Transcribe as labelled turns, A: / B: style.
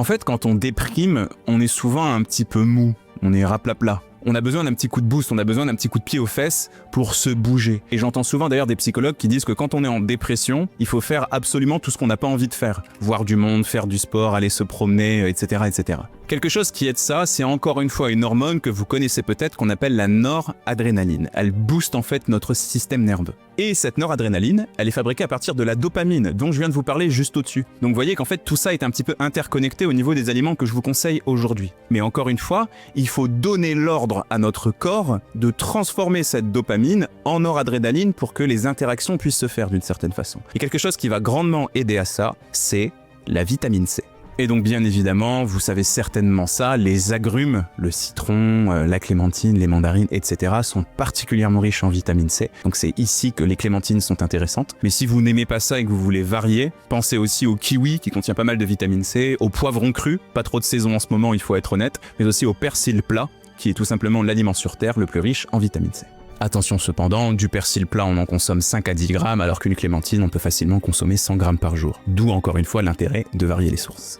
A: En fait, quand on déprime, on est souvent un petit peu mou, on est raplapla. On a besoin d'un petit coup de boost, on a besoin d'un petit coup de pied aux fesses pour se bouger. Et j'entends souvent d'ailleurs des psychologues qui disent que quand on est en dépression, il faut faire absolument tout ce qu'on n'a pas envie de faire. Voir du monde, faire du sport, aller se promener, etc., etc. Quelque chose qui aide ça, c'est encore une fois une hormone que vous connaissez peut-être qu'on appelle la noradrénaline. Elle booste en fait notre système nerveux. Et cette noradrénaline, elle est fabriquée à partir de la dopamine, dont je viens de vous parler juste au-dessus. Donc vous voyez qu'en fait tout ça est un petit peu interconnecté au niveau des aliments que je vous conseille aujourd'hui. Mais encore une fois, il faut donner l'ordre à notre corps de transformer cette dopamine en noradrénaline pour que les interactions puissent se faire d'une certaine façon. Et quelque chose qui va grandement aider à ça, c'est la vitamine C. Et donc bien évidemment, vous savez certainement ça, les agrumes, le citron, la clémentine, les mandarines, etc. sont particulièrement riches en vitamine C. Donc c'est ici que les clémentines sont intéressantes. Mais si vous n'aimez pas ça et que vous voulez varier, pensez aussi au kiwi qui contient pas mal de vitamine C, au poivron cru, pas trop de saison en ce moment, il faut être honnête, mais aussi au persil plat, qui est tout simplement l'aliment sur Terre le plus riche en vitamine C. Attention cependant, du persil plat on en consomme 5 à 10 grammes alors qu'une clémentine on peut facilement consommer 100 grammes par jour. D'où encore une fois l'intérêt de varier les sources.